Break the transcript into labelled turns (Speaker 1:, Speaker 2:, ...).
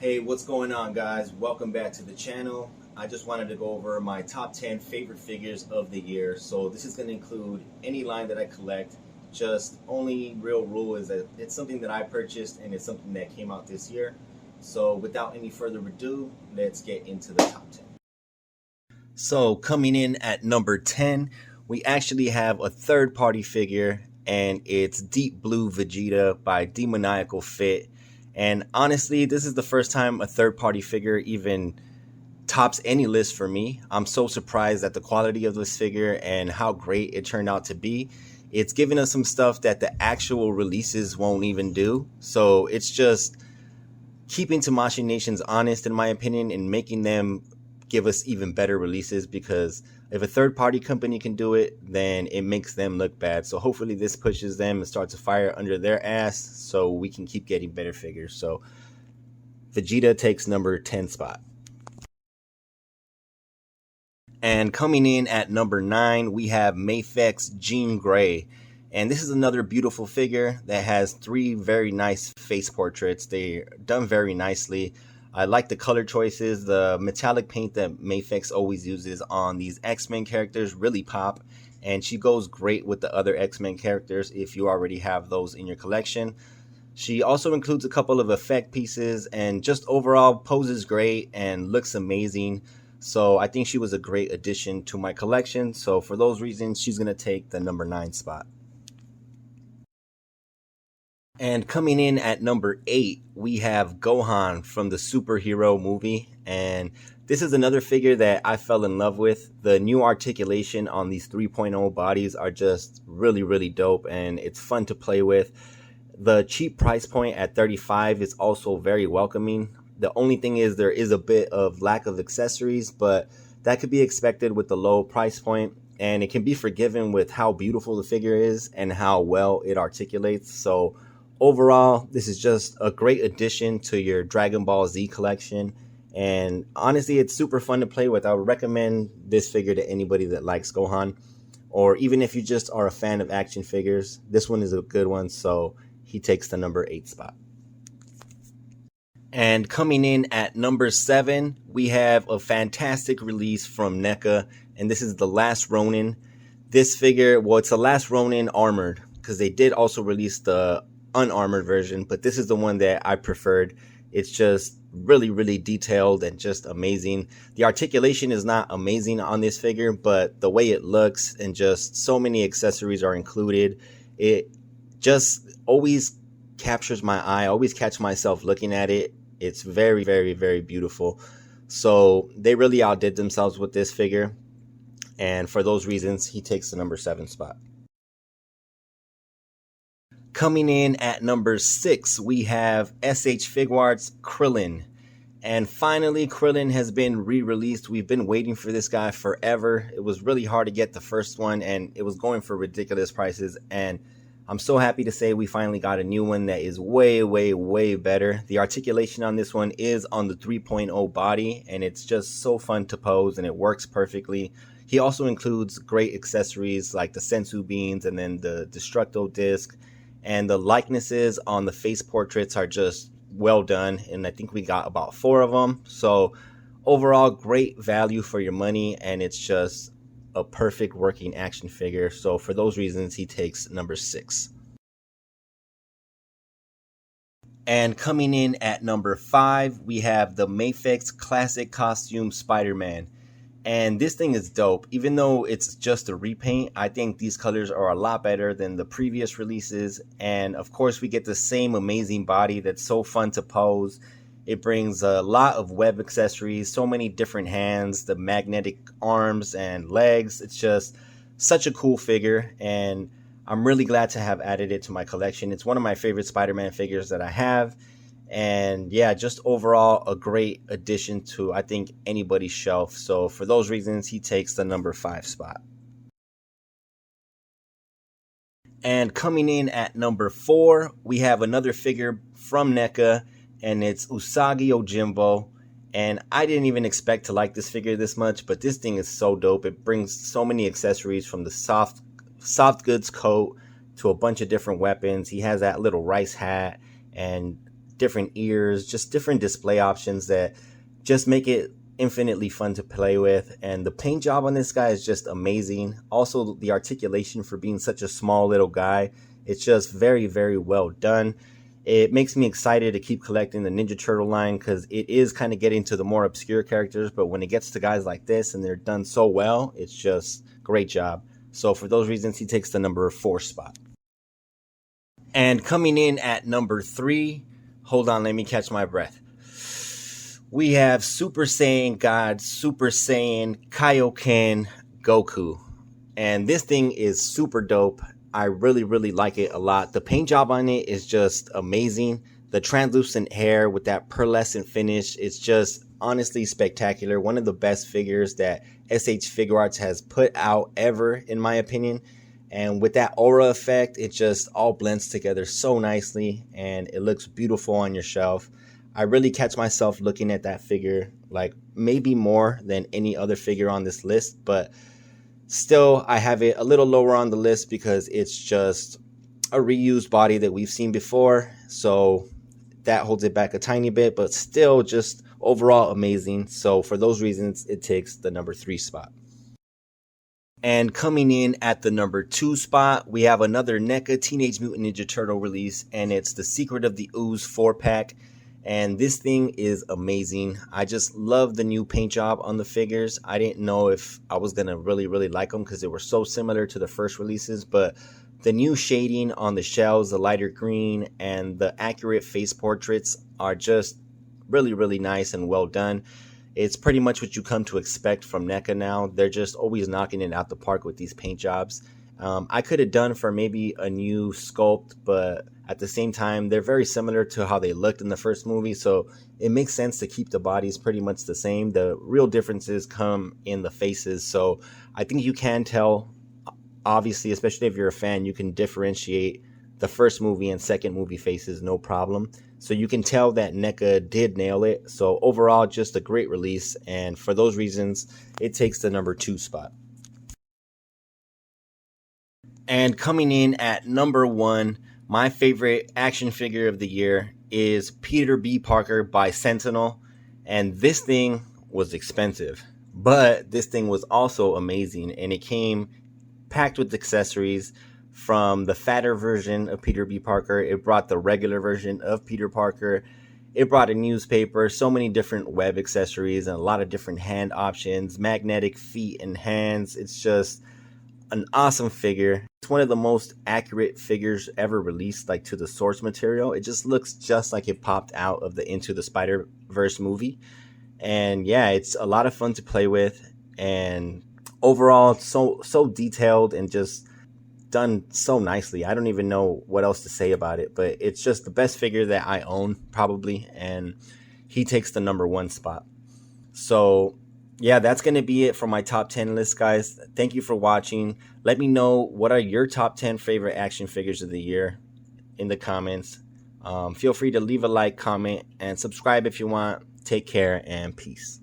Speaker 1: Hey, what's going on, guys? Welcome back to the channel. I just wanted to go over my top 10 favorite figures of the year. So this is going to include any line that I collect. Just only real rule is that it's something that I purchased and it's something that came out this year. So without any further ado, let's get into the top 10. So coming in at number 10, we actually have a third-party figure, and it's Deep Blue Vegeta by Demoniacal Fit. And honestly, this is the first time a third-party figure even tops any list for me. I'm so surprised at the quality of this figure and how great it turned out to be. It's giving us some stuff that the actual releases won't even do. So it's just keeping Tamashii Nations honest, in my opinion, and making them give us even better releases, because if a third-party company can do it, then it makes them look bad. So hopefully this pushes them and starts a fire under their ass so we can keep getting better figures. So Vegeta takes number 10 spot. And coming in at number 9, we have Mafex Jean Grey. And this is another beautiful figure that has 3 very nice face portraits. They're done very nicely. I like the color choices. The metallic paint that Mafex always uses on these X-Men characters really pop, and she goes great with the other X-Men characters if you already have those in your collection. She also includes a couple of effect pieces, and just overall poses great and looks amazing. So I think she was a great addition to my collection. So for those reasons, she's going to take the number 9 spot. And coming in at number 8, we have Gohan from the superhero movie. And this is another figure that I fell in love with. The new articulation on these 3.0 bodies are just really, really dope, and it's fun to play with. The cheap price point at $35 is also very welcoming. The only thing is there is a bit of lack of accessories, but that could be expected with the low price point. And it can be forgiven with how beautiful the figure is and how well it articulates. So overall, this is just a great addition to your Dragon Ball Z collection. And honestly, it's super fun to play with. I would recommend this figure to anybody that likes Gohan. Or even if you just are a fan of action figures, this one is a good one. So he takes the number 8 spot. And coming in at number 7, we have a fantastic release from NECA. And this is the Last Ronin. This figure, well, it's a Last Ronin armored, because they did also release the unarmored version, but this is the one that I preferred. It's just really, really detailed and just amazing. The articulation is not amazing on this figure, but the way it looks and just so many accessories are included, it just always captures my eye. I always catch myself looking at it. It's very, very, very beautiful. So they really outdid themselves with this figure, and for those reasons, he takes the number 7 spot. Coming in at number 6, we have SH Figuarts Krillin. And finally, Krillin has been re-released. We've been waiting for this guy forever. It was really hard to get the first one, and it was going for ridiculous prices. And I'm so happy to say we finally got a new one that is way, way, way better. The articulation on this one is on the 3.0 body, and it's just so fun to pose, and it works perfectly. He also includes great accessories like the Sensu beans and then the Destructo disc. And the likenesses on the face portraits are just well done. And I think we got about 4 of them. So overall, great value for your money. And it's just a perfect working action figure. So for those reasons, he takes number 6. And coming in at number 5, we have the Mafex Classic Costume Spider-Man. And this thing is dope. Even though it's just a repaint, I think these colors are a lot better than the previous releases. And of course, we get the same amazing body that's so fun to pose. It brings a lot of web accessories, so many different hands, the magnetic arms and legs. It's just such a cool figure, and I'm really glad to have added it to my collection. It's one of my favorite Spider-Man figures that I have. And yeah, just overall a great addition to, I think, anybody's shelf. So for those reasons, he takes the number 5 spot. And coming in at number 4, we have another figure from NECA, and it's Usagi Yojimbo. And I didn't even expect to like this figure this much, but this thing is so dope. It brings so many accessories, from the soft goods coat to a bunch of different weapons. He has that little rice hat and different ears, just different display options that just make it infinitely fun to play with. And the paint job on this guy is just amazing. Also, the articulation for being such a small little guy, it's just very, very well done. It makes me excited to keep collecting the Ninja Turtle line because it is kind of getting to the more obscure characters, but when it gets to guys like this and they're done so well, it's just great job. So for those reasons, he takes the number 4 spot. And coming in at number 3, hold on, let me catch my breath. We have Super Saiyan God, Super Saiyan Kaioken Goku. And this thing is super dope. I really, really like it a lot. The paint job on it is just amazing. The translucent hair with that pearlescent finish, it's just honestly spectacular. One of the best figures that SH Figuarts has put out ever, in my opinion. And with that aura effect, it just all blends together so nicely and it looks beautiful on your shelf. I really catch myself looking at that figure, like maybe more than any other figure on this list, but still I have it a little lower on the list because it's just a reused body that we've seen before. So that holds it back a tiny bit, but still just overall amazing. So for those reasons, it takes the number 3 spot. And coming in at the number 2 spot, we have another NECA Teenage Mutant Ninja Turtle release, and it's the Secret of the Ooze 4-pack. And this thing is amazing. I just love the new paint job on the figures. I didn't know if I was going to really like them because they were so similar to the first releases, but the new shading on the shells, the lighter green, and the accurate face portraits are just really nice and well done. It's pretty much what you come to expect from NECA now. They're just always knocking it out the park with these paint jobs. I could have done for maybe a new sculpt, but at the same time, they're very similar to how they looked in the first movie, so it makes sense to keep the bodies pretty much the same. The real differences come in the faces, so I think you can tell, obviously, especially if you're a fan, you can differentiate the first movie and second movie faces, no problem. So you can tell that NECA did nail it. So overall, just a great release. And for those reasons, it takes the number 2 spot. And coming in at number 1, my favorite action figure of the year is Peter B. Parker by Sentinel. And this thing was expensive, but this thing was also amazing. And it came packed with accessories. From the fatter version of Peter B. Parker, it brought the regular version of Peter Parker. It brought a newspaper, so many different web accessories, and a lot of different hand options, magnetic feet and hands. It's just an awesome figure. It's one of the most accurate figures ever released, like to the source material. It just looks just like it popped out of the Into the Spider-Verse movie. And yeah, it's a lot of fun to play with. And overall, so detailed and just done so nicely. I don't even know what else to say about it, but it's just the best figure that I own probably, and he takes the number 1 spot. So yeah, that's going to be it for my top 10 list, guys. Thank you for watching. Let me know what are your top 10 favorite action figures of the year in the comments. Feel free to leave a like, comment, and subscribe if you want. Take care and peace.